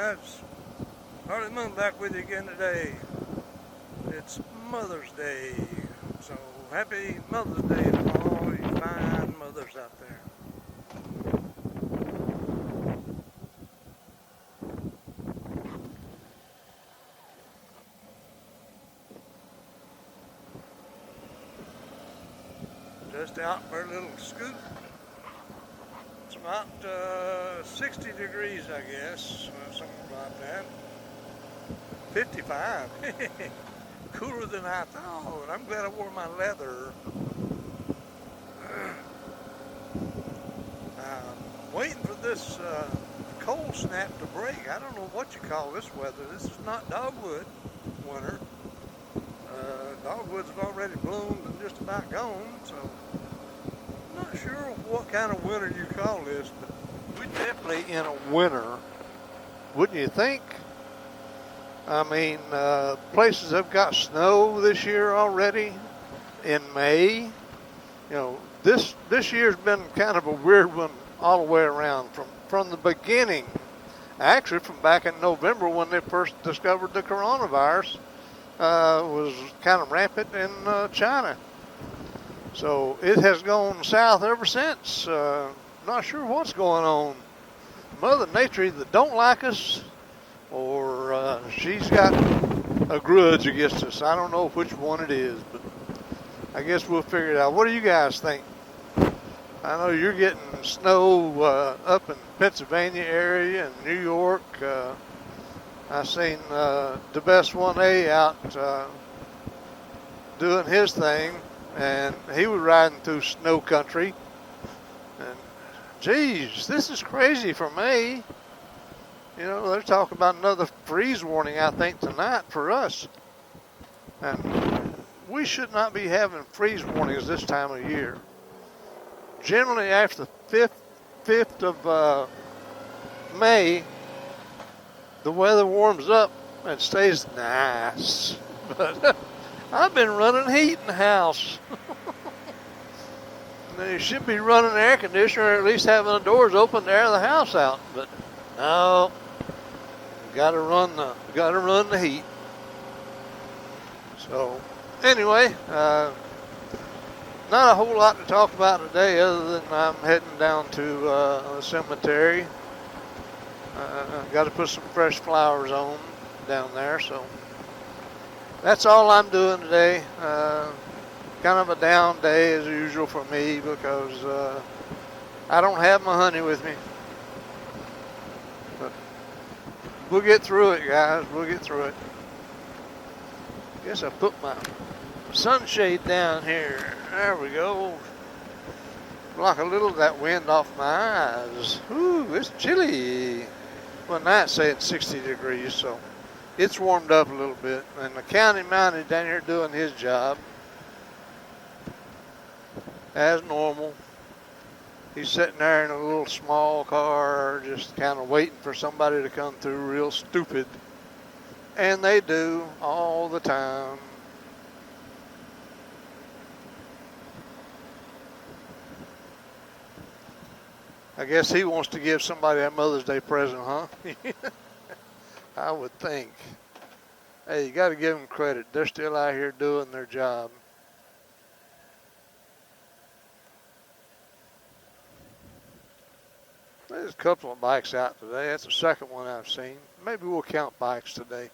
guys, Harley Moon back with you again today. It's Mother's Day, so happy Mother's Day to all you fine mothers out there. Just out for a little scoot. It's about 60 degrees, I guess, something like that. 55. Cooler than I thought. I'm glad I wore my leather. I'm waiting for this cold snap to break. I don't know what you call this weather. This is not dogwood winter. Dogwoods have already bloomed and just about gone, so I'm not sure what kind of winter you call this, but we're definitely in a winter, wouldn't you think? I mean, places have got snow this year already in May. You know, this year's been kind of a weird one all the way around from the beginning. Actually, from back in November when they first discovered the coronavirus, was kind of rampant in China. So it has gone south ever since. Not sure what's going on. Mother Nature either don't like us or she's got a grudge against us. I don't know which one it is, but I guess we'll figure it out. What do you guys think? I know you're getting snow up in Pennsylvania area and New York. I seen the best 1A out doing his thing, and he was riding through snow country. And geez, this is crazy for me. You know, they're talking about another freeze warning, I think, tonight for us. And we should not be having freeze warnings this time of year. Generally, after the 5th of May, the weather warms up and stays nice. But I've been running heat in the house. You should be running the air conditioner, or at least having the doors open to air the house out. But no, gotta run the heat. So anyway, not a whole lot to talk about today, other than I'm heading down to the cemetery. Got to put some fresh flowers on down there, so that's all I'm doing today. Kind of a down day as usual for me because I don't have my honey with me. But we'll get through it, guys. We'll get through it. Guess I put my sunshade down here. There we go. Block a little of that wind off my eyes. Ooh, it's chilly. Well, now it's saying 60 degrees, so it's warmed up a little bit. And the county mounted down here doing his job as normal. He's sitting there in a little small car, just kind of waiting for somebody to come through real stupid. And they do all the time. I guess he wants to give somebody a Mother's Day present, huh? I would think. Hey, you got to give them credit. They're still out here doing their job. There's a couple of bikes out today. That's the second one I've seen. Maybe we'll count bikes today.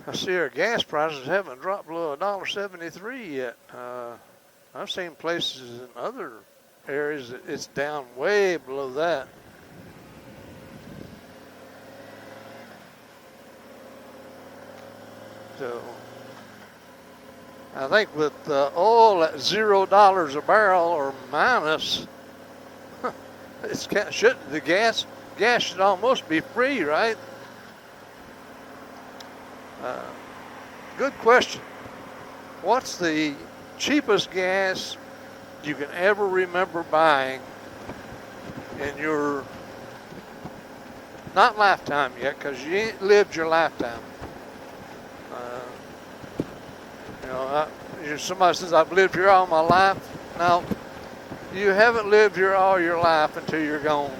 I see our gas prices haven't dropped below $1.73 yet. I've seen places in other areas that it's down way below that. So I think with oil at $0 a barrel or minus, the gas should almost be free, right? Good question. What's the cheapest gas you can ever remember buying in your, not lifetime yet, because you ain't lived your lifetime. Somebody says, I've lived here all my life. No, you haven't lived here all your life until you're gone.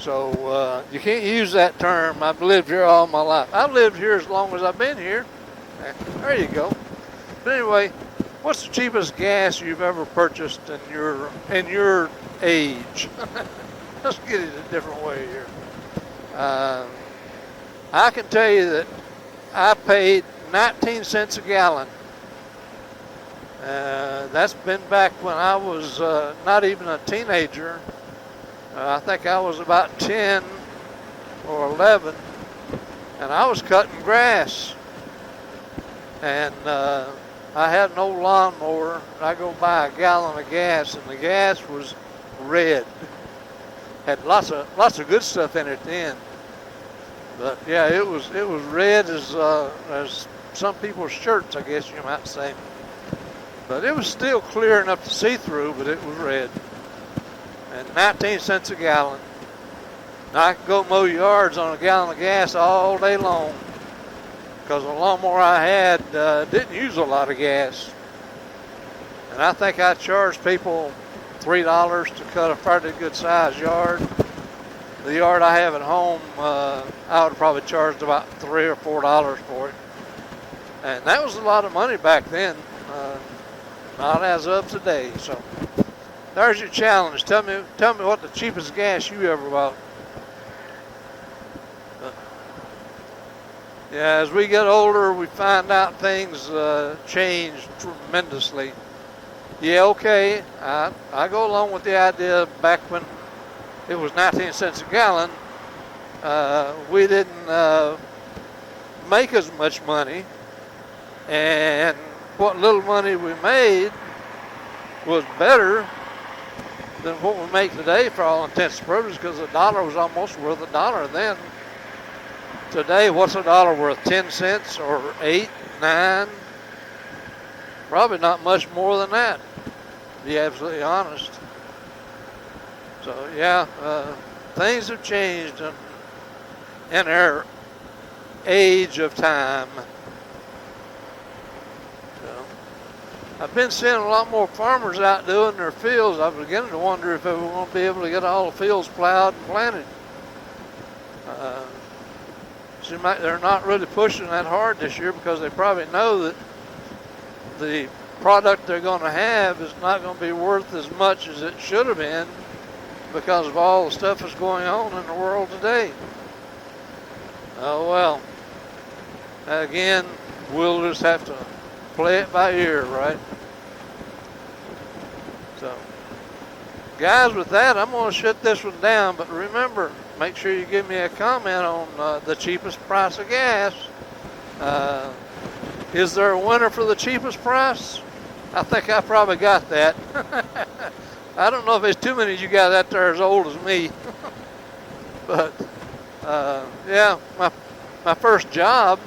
So you can't use that term. I've lived here all my life. I've lived here as long as I've been here. There you go. But anyway, what's the cheapest gas you've ever purchased in your age? Let's get it a different way here. I can tell you that I paid 19 cents a gallon. That's been back when I was not even a teenager. I think I was about 10 or 11, and I was cutting grass. And I had an old lawnmower. I go buy a gallon of gas, and the gas was red. Had lots of good stuff in it then. But yeah, it was red as some people's shirts, I guess you might say. But it was still clear enough to see through, but it was red. And 19 cents a gallon. Now I could go mow yards on a gallon of gas all day long, because the lawnmower I had didn't use a lot of gas. And I think I charged people $3 to cut a fairly good sized yard. The yard I have at home, I would have probably charged about $3 or $4 for it. And that was a lot of money back then, not as of today. So there's your challenge. Tell me what the cheapest gas you ever bought. Yeah, as we get older, we find out things change tremendously. Yeah, okay, I go along with the idea back when it was 19 cents a gallon, we didn't make as much money, and what little money we made was better than what we make today for all intents and purposes, because the dollar was almost worth a dollar then. Today, what's a dollar worth? 10 cents or 8, 9? Probably not much more than that, to be absolutely honest. So yeah, things have changed in our age of time. So, I've been seeing a lot more farmers out doing their fields. I'm beginning to wonder if we're going to be able to get all the fields plowed and planted. Seems like they're not really pushing that hard this year, because they probably know that the product they're going to have is not going to be worth as much as it should have been, because of all the stuff that's going on in the world today. Oh well. Again, we'll just have to play it by ear, right? So, guys, with that, I'm going to shut this one down. But remember, make sure you give me a comment on the cheapest price of gas. Is there a winner for the cheapest price? I think I probably got that. I don't know if there's too many of you guys out there as old as me. But, yeah, my first job,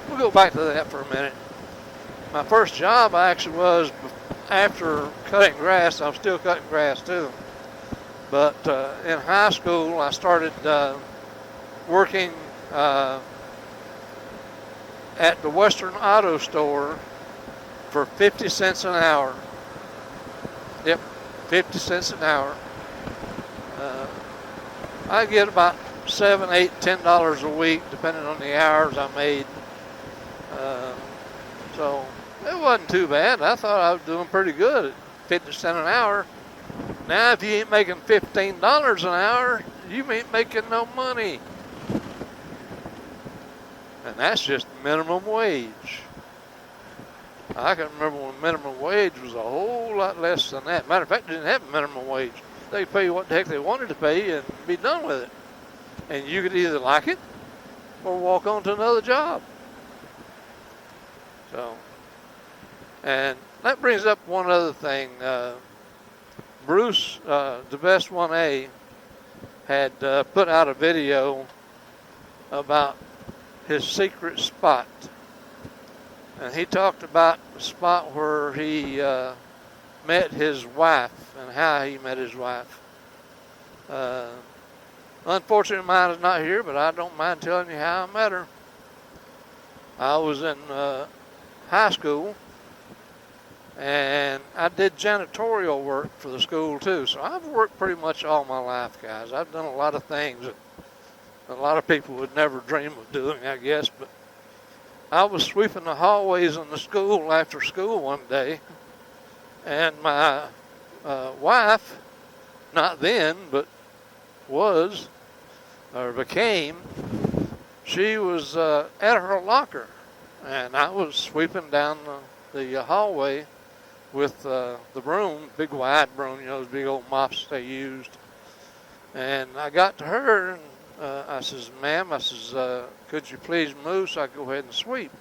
we'll go back to that for a minute. My first job actually was after cutting grass. I'm still cutting grass too. But in high school, I started working at the Western Auto Store for 50 cents an hour. Yep, 50 cents an hour. I get about $7, $8, $10 a week, depending on the hours I made. So it wasn't too bad. I thought I was doing pretty good at 50 cents an hour. Now, if you ain't making $15 an hour, you ain't making no money. And that's just minimum wage. I can remember when minimum wage was a whole lot less than that. Matter of fact, they didn't have minimum wage. They pay you what the heck they wanted to pay you and be done with it. And you could either like it or walk on to another job. So, and that brings up one other thing. Bruce, the Best 1A, had put out a video about his secret spot. And he talked about the spot where he met his wife and how he met his wife. Unfortunately, mine is not here, but I don't mind telling you how I met her. I was in high school, And I did janitorial work for the school too. So I've worked pretty much all my life, guys. I've done a lot of things that a lot of people would never dream of doing, I guess. But I was sweeping the hallways in the school after school one day, and my wife, not then, but was, or became, she was at her locker, and I was sweeping down the hallway with the broom, big wide broom, you know, those big old mops they used. And I got to her, and I says, ma'am, I says, could you please move so I can go ahead and sweep?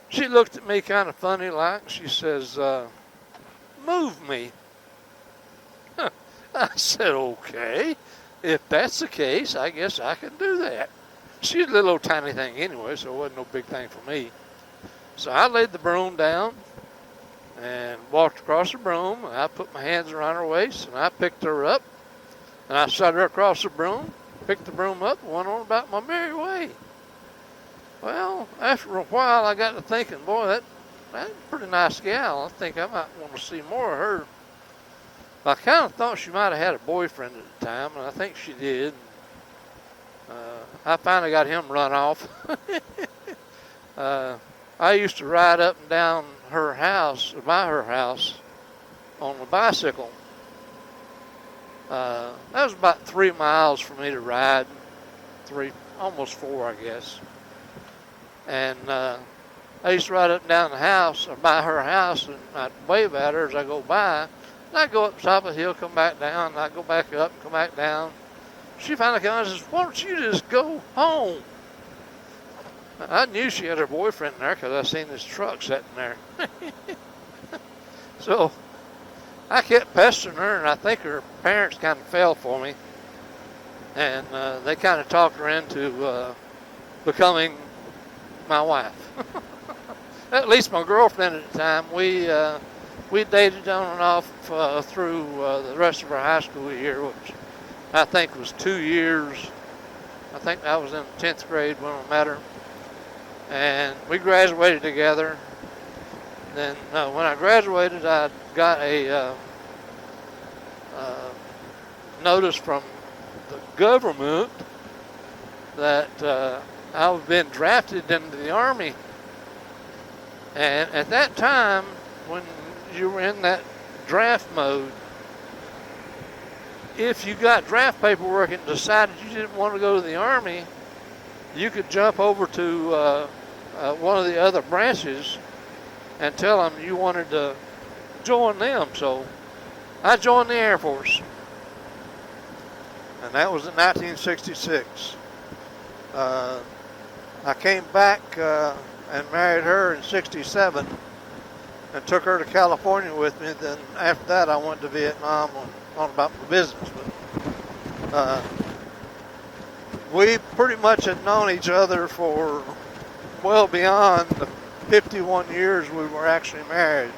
She looked at me kind of funny like. She says, move me. I said, okay. If that's the case, I guess I can do that. She's a little old tiny thing anyway, so it wasn't no big thing for me. So I laid the broom down and walked across the broom. And I put my hands around her waist, and I picked her up. And I set her across the broom, picked the broom up, and went on about my merry way. Well, after a while, I got to thinking, boy, that's a pretty nice gal. I think I might want to see more of her. I kind of thought she might have had a boyfriend at the time, and I think she did. I finally got him run off. I used to ride up and down her house, or by her house, on a bicycle. That was about 3 miles for me to ride, almost 4, I guess. And I used to ride up and down the house, or by her house, and I'd wave at her as I go by. And I'd go up the top of the hill, come back down, and I'd go back up, come back down. She finally comes and says, why don't you just go home? I knew she had her boyfriend there because I seen his truck sitting there. So I kept pestering her, and I think her parents kind of fell for me. And they kind of talked her into becoming my wife. At least my girlfriend at the time. We dated on and off through the rest of our high school year, which I think was 2 years. I think I was in 10th grade when I met her. And we graduated together. Then when I graduated, I got a notice from the government that I've been drafted into the Army. And at that time, when you were in that draft mode, if you got draft paperwork and decided you didn't want to go to the Army, you could jump over to one of the other branches and tell them you wanted to join them. So I joined the Air Force. And that was in 1966. I came back and married her in 67 and took her to California with me. Then after that, I went to Vietnam on about my business. But we pretty much had known each other for well beyond the 51 years we were actually married.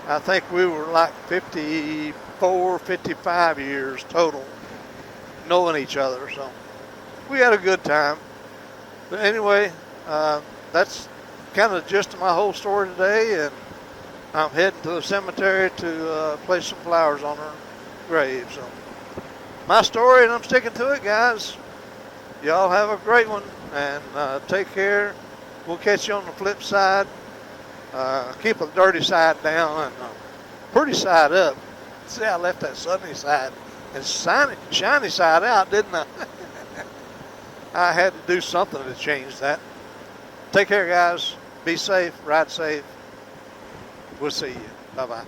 I think we were like 54, 55 years total knowing each other. So we had a good time. But anyway, that's kind of the gist of my whole story today, and I'm heading to the cemetery to place some flowers on her grave. So my story, and I'm sticking to it, guys. Y'all have a great one, and take care. We'll catch you on the flip side. Keep the dirty side down and pretty side up. See, I left that sunny side and shiny side out, didn't I? I had to do something to change that. Take care, guys. Be safe. Ride safe. We'll see you. Bye-bye.